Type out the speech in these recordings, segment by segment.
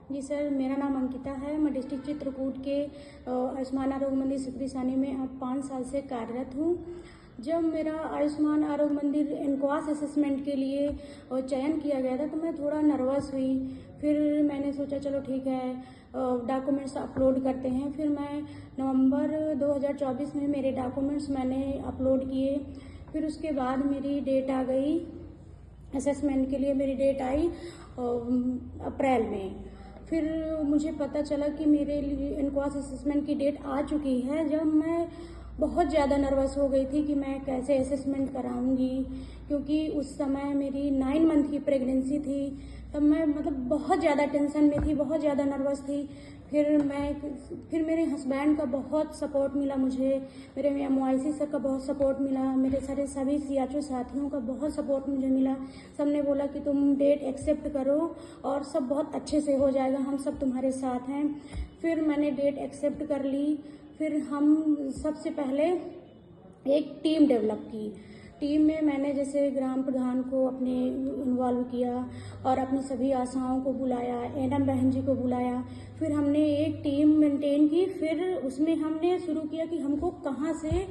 जी sir, मेरा नाम अंकिता है। मैं डिस्ट्रिक्ट चित्रकूट के आयुष्मान आरोग्य मंदिर सिकरीसानी में अब 5 साल से कार्यरत हूँ। जब मेरा आयुष्मान आरोग्य मंदिर इनक्वास असेसमेंट के लिए चयन किया गया था तो मैं थोड़ा नर्वस हुई। फिर मैंने सोचा चलो ठीक है, डॉक्यूमेंट्स अपलोड करते हैं। फिर मैं नवंबर 2024 में मेरे डॉक्यूमेंट्स मैंने अपलोड किए। फिर उसके बाद मेरी डेट आ गई, असेसमेंट के लिए मेरी डेट आई अप्रैल में। फिर मुझे पता चला कि मेरे लिए इनक्वास असेसमेंट की डेट आ चुकी है। जब मैं बहुत ज़्यादा नर्वस हो गई थी कि मैं कैसे असेसमेंट कराऊंगी, क्योंकि उस समय मेरी 9 मंथ की प्रेगनेंसी थी। तब मैं बहुत ज़्यादा टेंशन में थी, बहुत ज़्यादा नर्वस थी। फिर मेरे हस्बैंड का बहुत सपोर्ट मिला मुझे, मेरे MYC सर का बहुत सपोर्ट मिला, मेरे सभी CHO साथियों का बहुत सपोर्ट मुझे मिला। सब ने बोला कि तुम डेट एक्सेप्ट करो और सब बहुत अच्छे से हो जाएगा, हम सब तुम्हारे साथ हैं। फिर मैंने डेट एक्सेप्ट कर ली। फिर हम सबसे पहले एक टीम डेवलप की। टीम में मैंने जैसे ग्राम प्रधान को अपने इन्वॉल्व किया और अपनी सभी आशाओं को बुलाया, एनएम बहन जी को बुलाया। फिर हमने एक टीम मेंटेन की। फिर उसमें हमने शुरू किया कि हमको कहाँ से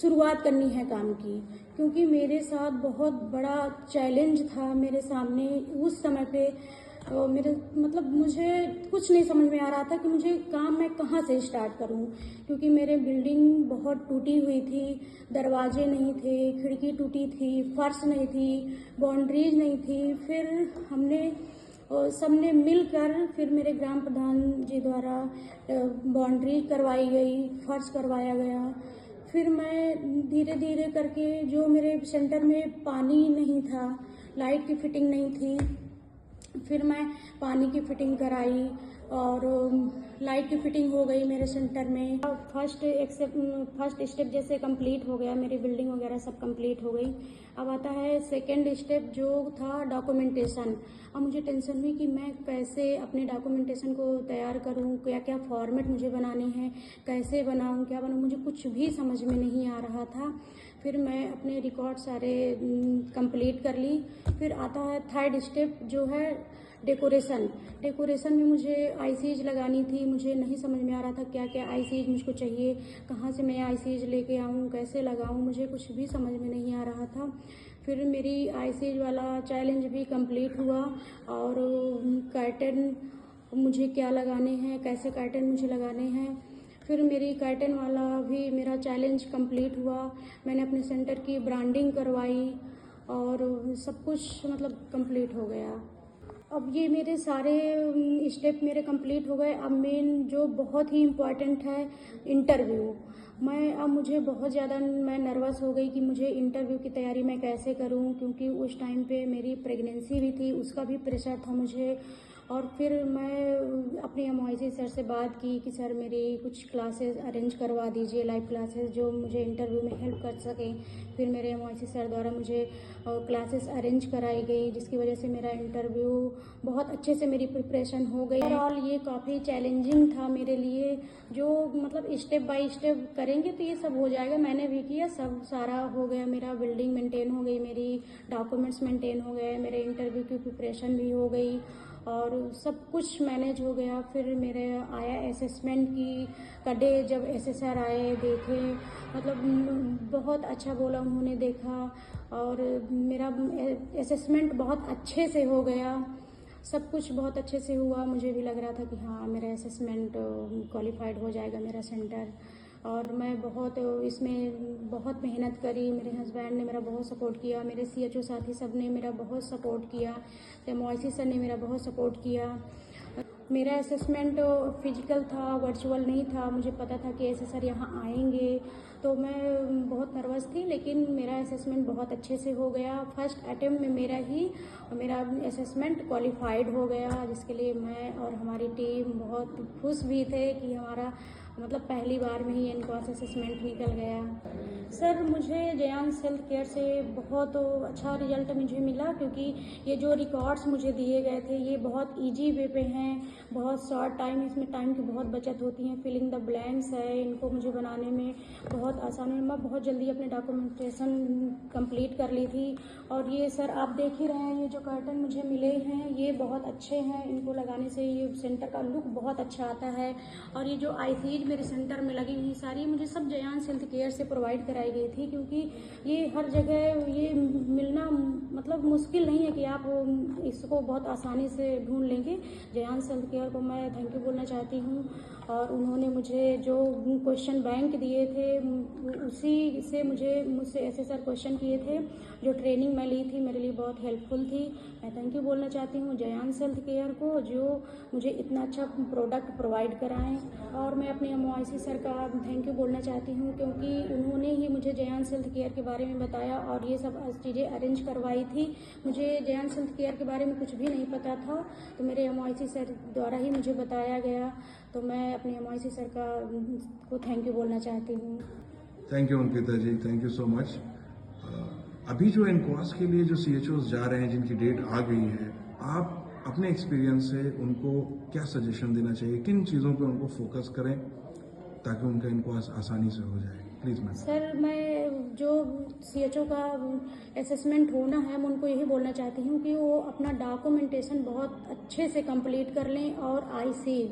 शुरुआत करनी है काम की, क्योंकि मेरे साथ बहुत बड़ा चैलेंज था मेरे सामने उस समय पे। मेरे मुझे कुछ नहीं समझ में आ रहा था कि मुझे काम मैं कहाँ से स्टार्ट करूं, क्योंकि मेरे बिल्डिंग बहुत टूटी हुई थी, दरवाजे नहीं थे, खिड़की टूटी थी, फर्श नहीं थी, बाउंड्रीज नहीं थी। फिर हमने सबने मिलकर फिर मेरे ग्राम प्रधान जी द्वारा बाउंड्री करवाई गई, फर्श करवाया गया। फिर मैं धीरे धीरे करके, जो मेरे सेंटर में पानी नहीं था, लाइट की फिटिंग नहीं थी, फिर मैं पानी की फिटिंग कराई और लाइट की फिटिंग हो गई मेरे सेंटर में। फर्स्ट स्टेप जैसे कंप्लीट हो गया, मेरी बिल्डिंग वगैरह सब कंप्लीट हो गई। अब आता है सेकंड स्टेप जो था डॉक्यूमेंटेशन। अब मुझे टेंशन हुई कि मैं कैसे अपने डॉक्यूमेंटेशन को तैयार करूं, क्या क्या फॉर्मेट मुझे बनाने हैं, कैसे बनाऊं, क्या बनाऊं, मुझे कुछ भी समझ में नहीं आ रहा था। फिर मैं अपने रिकॉर्ड सारे कंप्लीट कर ली। फिर आता है थर्ड स्टेप जो है डेकोरेशन। डेकोरेशन में मुझे आईसीज लगानी थी। मुझे नहीं समझ में आ रहा था क्या क्या आईसीज मुझको चाहिए, कहाँ से मैं आईसीज लेके आऊँ, कैसे लगाऊँ, मुझे कुछ भी समझ में नहीं आ रहा था। फिर मेरी आईसीज वाला चैलेंज भी कंप्लीट हुआ और कर्टन मुझे क्या लगाने हैं, कैसे कर्टन मुझे लगाने हैं। फिर मेरी कर्टन वाला भी मेरा चैलेंज कंप्लीट हुआ। मैंने अपने सेंटर की ब्रांडिंग करवाई और सब कुछ कंप्लीट हो गया। अब ये मेरे सारे स्टेप मेरे कंप्लीट हो गए। अब मेन जो बहुत ही इम्पोर्टेंट है, इंटरव्यू। अब मुझे बहुत ज़्यादा मैं नर्वस हो गई कि मुझे इंटरव्यू की तैयारी मैं कैसे करूं, क्योंकि उस टाइम पे मेरी प्रेगनेंसी भी थी, उसका भी प्रेशर था मुझे। और फिर मैं अपने MYC सर से बात की कि सर मेरी कुछ क्लासेस अरेंज करवा दीजिए, लाइव क्लासेस जो मुझे इंटरव्यू में हेल्प कर सकें। फिर मेरे MYC सर द्वारा मुझे क्लासेस अरेंज कराई गई, जिसकी वजह से मेरा इंटरव्यू बहुत अच्छे से मेरी प्रिपरेशन हो गई। ओवरऑल ये काफ़ी चैलेंजिंग था मेरे लिए। जो स्टेप बाय स्टेप करेंगे तो ये सब हो जाएगा। मैंने भी किया, सब सारा हो गया। मेरा बिल्डिंग मेंटेन हो गई, मेरी डॉक्यूमेंट्स मेंटेन हो गए, मेरे इंटरव्यू की प्रिपरेशन भी हो गई और सब कुछ मैनेज हो गया। फिर मेरे आया असेसमेंट की का डे, जब SSR आए, देखे, बहुत अच्छा बोला उन्होंने, देखा और मेरा असेसमेंट बहुत अच्छे से हो गया। सब कुछ बहुत अच्छे से हुआ। मुझे भी लग रहा था कि हाँ, मेरा असेसमेंट क्वालिफाइड हो जाएगा मेरा सेंटर। और मैं इसमें बहुत मेहनत करी। मेरे हस्बैंड ने मेरा बहुत सपोर्ट किया, मेरे CHO साथी सब ने मेरा बहुत सपोर्ट किया, MYC सर ने मेरा बहुत सपोर्ट किया। मेरा असेसमेंट फिजिकल था, वर्चुअल नहीं था। मुझे पता था कि SSR यहाँ आएंगे, तो मैं बहुत नर्वस थी, लेकिन मेरा असेसमेंट बहुत अच्छे से हो गया। फर्स्ट अटेम्प्ट में मेरा असेसमेंट क्वालिफाइड हो गया, जिसके लिए मैं और हमारी टीम बहुत खुश भी थे कि हमारा मतलब पहली बार में ही एनक्वास असेसमेंट निकल गया। सर मुझे जयांश हेल्थ केयर से बहुत अच्छा रिजल्ट मुझे मिला, क्योंकि ये जो रिकॉर्ड्स मुझे दिए गए थे ये बहुत इजी वे पे हैं, बहुत शॉर्ट टाइम, इसमें टाइम की बहुत बचत होती है, फिलिंग द ब्लैंक्स है, इनको मुझे बनाने में बहुत आसानी है। मैं बहुत जल्दी अपने डॉक्यूमेंटेशन कंप्लीट कर ली थी। और ये सर आप देख ही रहे हैं, ये जो कर्टन मुझे मिले हैं ये बहुत अच्छे हैं, इनको लगाने से ये सेंटर का लुक बहुत अच्छा आता है। और ये जो आईसीज मेरे सेंटर में लगी हुई सारी मुझे सब जयांश हेल्थ केयर से प्रोवाइड कराई गई थी, क्योंकि ये हर जगह ये मिलना मतलब मुश्किल नहीं है कि आप इसको बहुत आसानी से ढूंढ लेंगे। जयांश हेल्थ केयर को मैं थैंक यू बोलना चाहती हूँ। और उन्होंने मुझे जो क्वेश्चन बैंक दिए थे उसी से मुझसे ऐसे सर क्वेश्चन किए थे, जो ट्रेनिंग मैं ली थी मेरे लिए बहुत हेल्पफुल थी। मैं थैंक यू बोलना चाहती हूँ जयांश हेल्थ केयर को, जो मुझे इतना अच्छा प्रोडक्ट प्रोवाइड कराएं। और मैं अपने MOIC सर का थैंक यू बोलना चाहती हूँ, क्योंकि उन्होंने ही मुझे जयांश हेल्थ केयर के बारे में बताया और ये सब चीज़ें अरेंज करवाई थी। मुझे जयांश हेल्थ केयर के बारे में कुछ भी नहीं पता था, तो मेरे MOIC सर द्वारा ही मुझे बताया गया। तो मैं अपने MOIC सर को थैंक यू बोलना चाहती हूँ। Thank you Ankita ji, thank you so much. अभी जो एनक्वास के लिए जो CHOs जा रहे हैं जिनकी डेट आ गई है, आप अपने एक्सपीरियंस से उनको क्या सजेशन देना चाहिए, किन चीज़ों पे उनको फोकस करें ताकि उनका एनक्वास आसानी से हो जाए? Please ma'am. सर मैं जो CHO का असेसमेंट होना है मैं उनको यही बोलना चाहती हूँ कि वो अपना डॉक्यूमेंटेशन बहुत अच्छे से कंप्लीट कर लें। और IC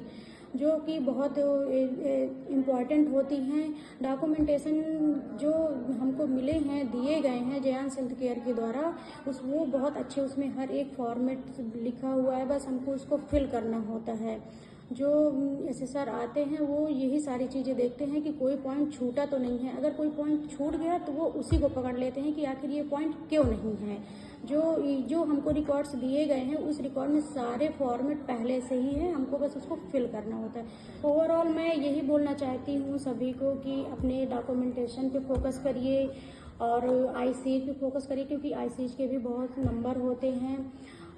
जो कि बहुत इम्पॉर्टेंट होती हैं, डॉक्यूमेंटेशन जो हमको मिले हैं दिए गए हैं जयांश हेल्थ केयर के द्वारा वो बहुत अच्छे, उसमें हर एक फॉर्मेट लिखा हुआ है, बस हमको उसको फिल करना होता है। जो SSR आते हैं वो यही सारी चीज़ें देखते हैं कि कोई पॉइंट छूटा तो नहीं है। अगर कोई पॉइंट छूट गया तो वो उसी को पकड़ लेते हैं कि आखिर ये पॉइंट क्यों नहीं है। जो हमको रिकॉर्ड्स दिए गए हैं उस रिकॉर्ड में सारे फॉर्मेट पहले से ही हैं, हमको बस उसको फिल करना होता है। ओवरऑल मैं यही बोलना चाहती हूँ सभी को कि अपने डॉक्यूमेंटेशन पे फोकस करिए और ICH पे फोकस करिए, क्योंकि ICH के भी बहुत नंबर होते हैं।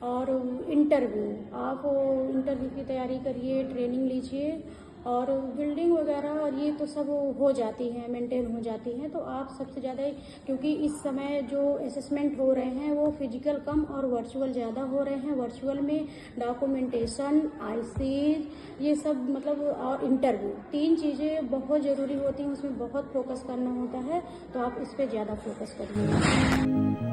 और आप इंटरव्यू की तैयारी करिए, ट्रेनिंग लीजिए, और बिल्डिंग वगैरह और ये तो सब हो जाती हैं, मेंटेन हो जाती हैं। तो आप सबसे ज़्यादा, क्योंकि इस समय जो असेसमेंट हो रहे हैं वो फिजिकल कम और वर्चुअल ज़्यादा हो रहे हैं। वर्चुअल में डॉक्यूमेंटेशन, ICH ये सब मतलब और इंटरव्यू 3 चीज़ें बहुत ज़रूरी होती हैं, उसमें बहुत फोकस करना होता है। तो आप इस पर ज़्यादा फोकस करिए।